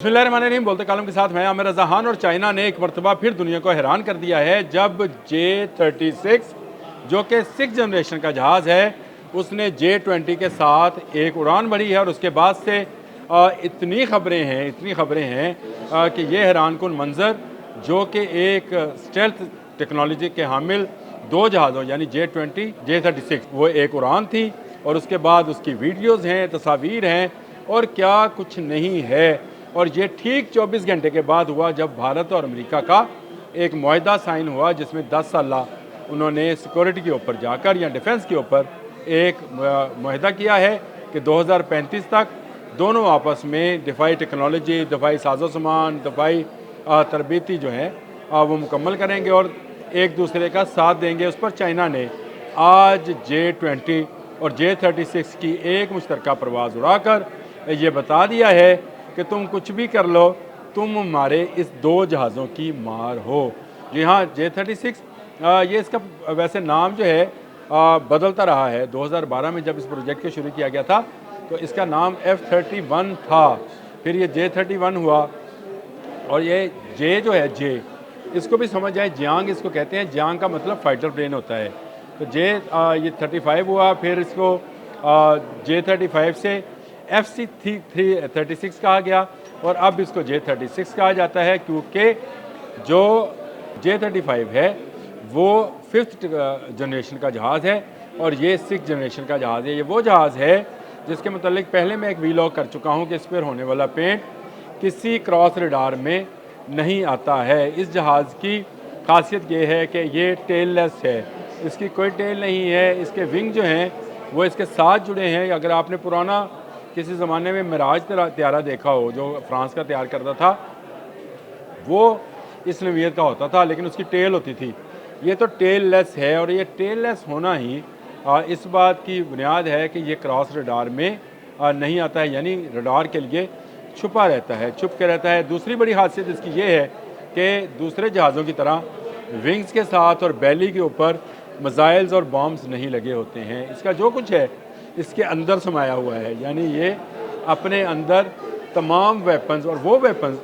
बिस्मिल्लाहिर्रहमानिर्रहीम। बोलते कालम के साथ मैं आमिर रज़ा खान। और चाइना ने एक मरतबा फिर दुनिया को हैरान कर दिया है जब J-36 जो कि 6th जनरेशन का जहाज़ है उसने J-20 के साथ एक उड़ान भरी है। और उसके बाद से इतनी ख़बरें हैं कि ये हैरान कुन मंज़र जो कि एक स्टेल्थ टेक्नोलॉजी के हामिल दो जहाज़ों यानी J-20 J-36 वो एक उड़ान थी और उसके बाद उसकी वीडियोज़ हैं, तस्वीर हैं और क्या कुछ नहीं है। और ये ठीक 24 घंटे के बाद हुआ जब भारत और अमेरिका का एक मुआहदा साइन हुआ जिसमें 10 साल उन्होंने सिक्योरिटी के ऊपर जाकर या डिफेंस के ऊपर एक मुआहदा किया है कि 2035 तक दोनों आपस में दिफाई टेक्नोलॉजी, दिफाई साजो सामान, दिफाई तरबीती जो है वो मुकम्मल करेंगे और एक दूसरे का साथ देंगे। उस पर चाइना ने आज J-20 और J-36 की एक मुश्तरका परवाज़ उड़ाकर ये बता दिया है कि तुम कुछ भी कर लो, तुम हमारे इस दो जहाज़ों की मार हो। जी हाँ, J-36 ये इसका वैसे नाम जो है बदलता रहा है। 2012 में जब इस प्रोजेक्ट को शुरू किया गया था तो इसका नाम F-31 था, फिर ये J-31 हुआ और ये जे जो है जे इसको भी समझ जाए, जियांग इसको कहते हैं। जियांग का मतलब फाइटर प्लेन होता है। तो ये 35 हुआ, फिर इसको J-35 से FC-36 कहा गया और अब इसको J-36 कहा जाता है क्योंकि जो J-35 है वो 5th जनरेशन का जहाज़ है और ये 6th जनरेशन का जहाज़ है। ये वो जहाज़ है जिसके मतलब पहले मैं एक वीलॉग कर चुका हूँ कि इस पर होने वाला पेंट किसी क्रॉस रडार में नहीं आता है। इस जहाज़ की खासियत ये है कि ये टेललेस है, इसकी कोई टेल नहीं है। इसके विंग जो हैं वो इसके साथ जुड़े हैं। अगर आपने पुराना किसी ज़माने में मिराज त्यारा देखा हो जो फ्रांस का तैयार करता था, वो इस नवीयत का होता था लेकिन उसकी टेल होती थी। ये तो टेल लेस है और ये टेल लेस होना ही इस बात की बुनियाद है कि ये क्रॉस रडार में नहीं आता है, यानी रडार के लिए छुपा रहता है, छुप के रहता है। दूसरी बड़ी खासियत इसकी ये है कि दूसरे जहाज़ों की तरह विंग्स के साथ और बैली के ऊपर मिसाइल्स और बॉम्ब्स नहीं लगे होते हैं। इसका जो कुछ है इसके अंदर समाया हुआ है, यानी ये अपने अंदर तमाम वेपन्स और वो वेपन्स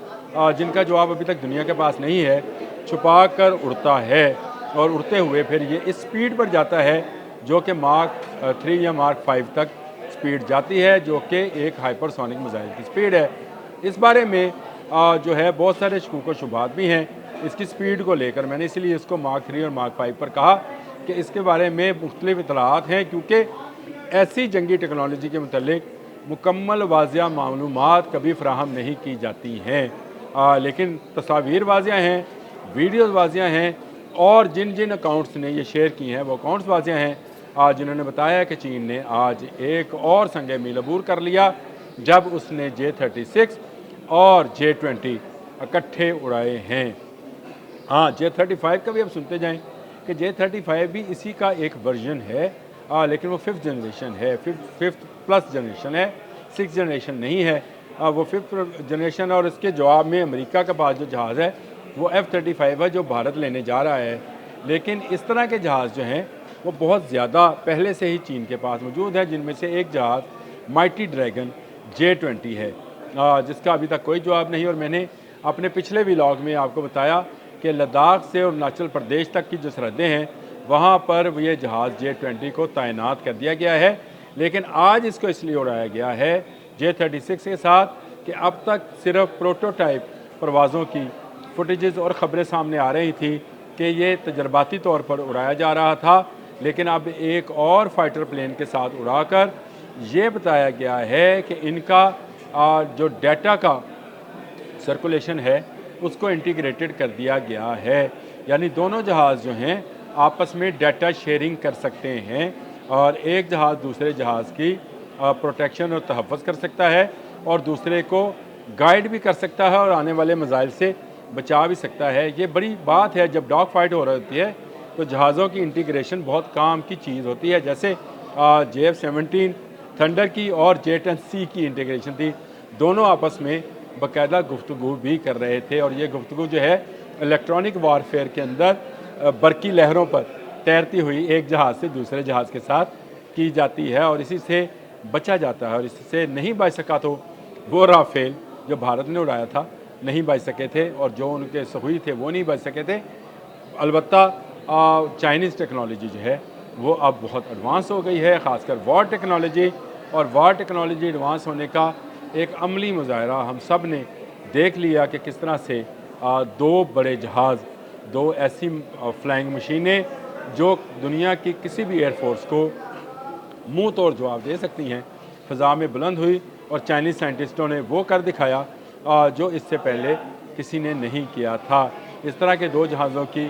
जिनका जवाब अभी तक दुनिया के पास नहीं है छुपा कर उड़ता है। और उड़ते हुए फिर ये इस स्पीड पर जाता है जो कि मार्क 3 या मार्क 5 तक स्पीड जाती है, जो कि एक हाइपरसोनिक मिसाइल की स्पीड है। इस बारे में जो है बहुत सारे शकूक व शुबहात भी हैं इसकी स्पीड को लेकर। मैंने इसलिए इसको मार्क 3 और मार्क 5 पर कहा कि इसके बारे में मुख्तलिफ इतलात हैं क्योंकि ऐसी जंगी टेक्नोलॉजी के मुतल्लिक मुकम्मल वाज़िया मालूमात कभी फ़राहम नहीं की जाती हैं, लेकिन तस्वीर वाज़िया हैं, वीडियोज़ वाज़िया हैं और जिन जिन अकाउंट्स ने ये शेयर की हैं वो अकाउंट्स वाज़िया हैं जिन्होंने बताया कि चीन ने आज एक और संग मील अबूर कर लिया जब उसने J-36 और J-20 इकट्ठे उड़ाए हैं। हाँ, J-35 का भी अब सुनते जाएं कि J-35 भी इसी का एक वर्जन है, लेकिन वो 5th जनरेशन है, 5th प्लस जनरेशन है, 6th जनरेशन नहीं है। वो 5th जनरेशन और इसके जवाब में अमेरिका के पास जो जहाज़ है वो F-35 है जो भारत लेने जा रहा है। लेकिन इस तरह के जहाज़ जो हैं वो बहुत ज़्यादा पहले से ही चीन के पास मौजूद है, जिनमें से एक जहाज़ माइटी ड्रैगन J-20 है जिसका अभी तक कोई जवाब नहीं। और मैंने अपने पिछले व्लॉग में आपको बताया कि लद्दाख से और अरुणाचल प्रदेश तक की जो सरहदें हैं वहाँ पर ये जहाज़ J-20 को तैनात कर दिया गया है। लेकिन आज इसको इसलिए उड़ाया गया है J-36 के साथ कि अब तक सिर्फ प्रोटोटाइप परवाज़ों की फुटेजेस और ख़बरें सामने आ रही थी कि ये तजर्बाती तौर पर उड़ाया जा रहा था, लेकिन अब एक और फाइटर प्लेन के साथ उड़ाकर ये बताया गया है कि इनका जो डाटा का सर्कुलेशन है उसको इंटीग्रेटेड कर दिया गया है, यानी दोनों जहाज़ जो हैं आपस में डाटा शेयरिंग कर सकते हैं और एक जहाज़ दूसरे जहाज़ की प्रोटेक्शन और तहफ़्फ़ुज़ कर सकता है और दूसरे को गाइड भी कर सकता है और आने वाले मिसाइल से बचा भी सकता है। ये बड़ी बात है जब डॉग फाइट हो रही होती है तो जहाज़ों की इंटीग्रेशन बहुत काम की चीज़ होती है। जैसे JF-17 थंडर की और J-10C की इंटीग्रेशन थी, दोनों आपस में बाकायदा गुफ्तगू भी कर रहे थे और ये गुफ्तगू जो है इलेक्ट्रॉनिक वारफेयर के अंदर बरकी लहरों पर तैरती हुई एक जहाज़ से दूसरे जहाज़ के साथ की जाती है और इसी से बचा जाता है। और इससे नहीं बच सका तो वो राफेल जो भारत ने उड़ाया था नहीं बच सके थे, और जो उनके सहुई थे वो नहीं बच सके थे। अलबत्ता चाइनीज़ टेक्नोलॉजी जो है वो अब बहुत एडवांस हो गई है, ख़ासकर वॉर टेक्नोलॉजी, और वॉर टेक्नोलॉजी एडवांस होने का एक अमली मुजाहरा हम सब ने देख लिया कि किस तरह से दो बड़े जहाज़, दो ऐसी फ्लाइंग मशीनें जो दुनिया की किसी भी एयरफोर्स को मुंह तोड़ जवाब दे सकती हैं, फ़ज़ा में बुलंद हुई, और चाइनीज़ साइंटिस्टों ने वो कर दिखाया जो इससे पहले किसी ने नहीं किया था। इस तरह के दो जहाज़ों की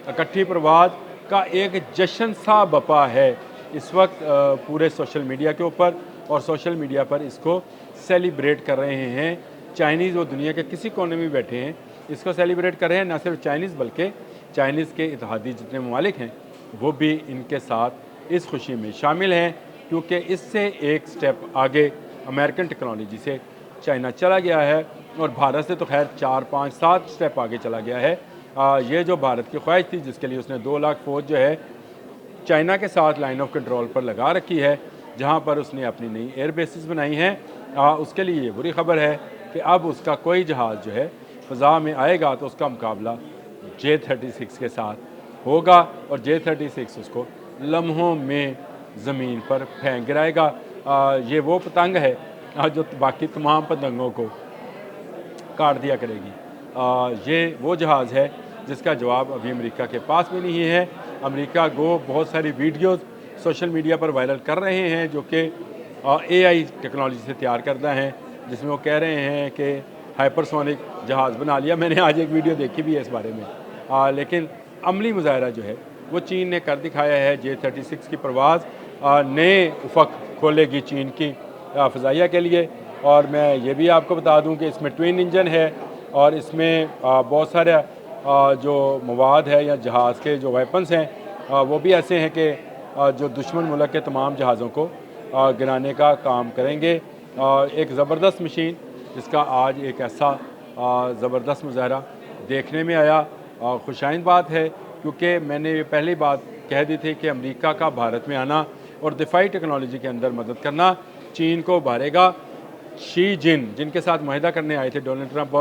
इकट्ठी परवाज़ का एक जश्न सा बपा है इस वक्त पूरे सोशल मीडिया के ऊपर, और सोशल मीडिया पर इसको सेलिब्रेट कर रहे हैं चाइनीज़, वो दुनिया के किसी कोने में बैठे हैं इसको सेलिब्रेट कर रहे हैं। न सिर्फ चाइनीज़ बल्कि चाइनीज़ के इत्तेहादी जितने ममालिक हैं वो भी इनके साथ इस खुशी में शामिल हैं, क्योंकि इससे एक स्टेप आगे अमेरिकन टेक्नोलॉजी से चाइना चला गया है, और भारत से तो खैर 4, 5, 7 स्टेप आगे चला गया है। ये जो भारत की ख्वाहिश थी जिसके लिए उसने 2 लाख फ़ौज जो है चाइना के साथ लाइन ऑफ कंट्रोल पर लगा रखी है, जहां पर उसने अपनी नई एयर बेसिस बनाई हैं, उसके लिए ये बुरी खबर है कि अब उसका कोई जहाज़ जो है फ़ज़ा में आएगा तो उसका मुकाबला J-36 के साथ होगा, और J-36 उसको लम्हों में ज़मीन पर फेंक गिराएगा। ये वो पतंग है जो बाकी तमाम पतंगों को काट दिया करेगी। ये वो जहाज़ है जिसका जवाब अभी अमेरिका के पास भी नहीं है। अमेरिका को बहुत सारी वीडियोस सोशल मीडिया पर वायरल कर रहे हैं जो कि AI टेक्नोलॉजी से तैयार करता है, जिसमें वो कह रहे हैं कि हाइपरसोनिक जहाज़ बना लिया। मैंने आज एक वीडियो देखी भी है इस बारे में, लेकिन अमली मुजाहरा जो है वो चीन ने कर दिखाया है। J-36 की परवाज़ नए उफ़क़ खोलेगी चीन की फ़ज़ाइया के लिए। और मैं ये भी आपको बता दूं कि इसमें ट्विन इंजन है, और इसमें बहुत सारे जो मवाद है या जहाज़ के जो वेपन्स हैं वो भी ऐसे हैं कि जो दुश्मन मुल्क के तमाम जहाज़ों को गिराने का काम करेंगे। एक ज़बरदस्त मशीन जिसका आज एक ऐसा ज़बरदस्त मुजाहरा देखने में आया, खुशाइंद बात है, क्योंकि मैंने ये पहली बात कह दी थी कि अमेरिका का भारत में आना और दिफाई टेक्नोलॉजी के अंदर मदद करना चीन को उभारेगा। शी जिनके साथ माहिदा करने आए थे डोनाल्ड ट्रंप,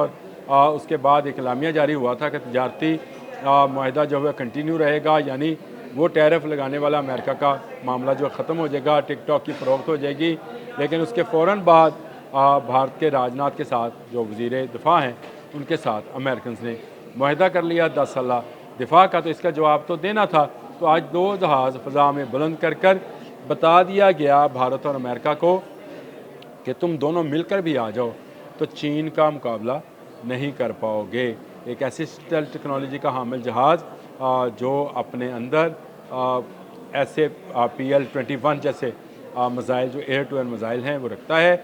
और उसके बाद एक एलामिया जारी हुआ था कि तजारती माहिदा जो है कंटिन्यू रहेगा, यानी वो टैरिफ लगाने वाला अमेरिका का मामला जो ख़त्म हो जाएगा, टिकटॉक की फ़रोख्त हो जाएगी। लेकिन उसके फ़ौरन बाद भारत के राजनाथ के साथ जो वज़ीर दिफा हैं उनके साथ अमेरिकन ने माहिदा कर लिया 10 साला दिफा का, तो इसका जवाब तो देना था। तो आज 2 जहाज़ फ़ज़ा में बुलंद कर कर बता दिया गया भारत और अमेरिका को कि तुम दोनों मिलकर भी आ जाओ तो चीन का मुकाबला नहीं कर पाओगे। एक ऐसी स्टेल्थ टेक्नोलॉजी का हामिल जहाज़ जो अपने अंदर ऐसे PL-21 जैसे मिसाइल जो एयर टू एयर मिसाइल हैं वो रखता है,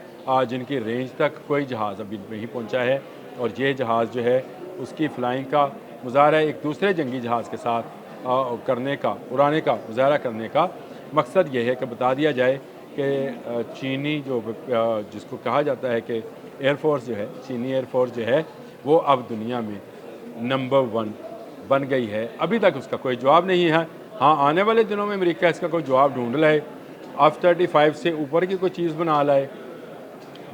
जिनकी रेंज तक कोई जहाज़ अभी नहीं पहुंचा है। और ये जहाज़ जो है उसकी फ़्लाइंग का मुजाहरा एक दूसरे जंगी जहाज़ के साथ उड़ाने का मुजाहरा करने का मकसद ये है कि बता दिया जाए कि चीनी जिसको कहा जाता है कि एयरफोर्स जो है, चीनी एयरफोर्स जो है वो अब दुनिया में नंबर 1 बन गई है। अभी तक उसका कोई जवाब नहीं है। हाँ, आने वाले दिनों में अमेरिका इसका कोई जवाब ढूंढ लाए, F-35 से ऊपर की कोई चीज़ बना लाए,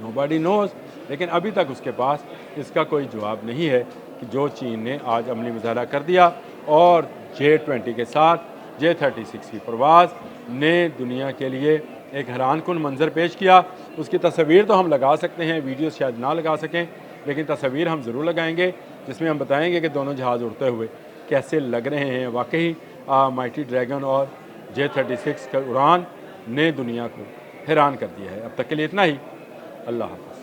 नोबडी नोज़। लेकिन अभी तक उसके पास इसका कोई जवाब नहीं है कि जो चीन ने आज अमली मुजाहरा कर दिया और J-20 के साथ J-36 की परवाज़ ने दुनिया के लिए एक हैरानकुन मंजर पेश किया। उसकी तस्वीर तो हम लगा सकते हैं, वीडियो शायद ना लगा सकें, लेकिन तस्वीर हम ज़रूर लगाएंगे जिसमें हम बताएंगे कि दोनों जहाज़ उड़ते हुए कैसे लग रहे हैं। वाकई माइटी ड्रैगन और J-36 का उड़ान ने दुनिया को हैरान कर दिया है। अब तक के लिए इतना ही। अल्लाह हाफ़िज़।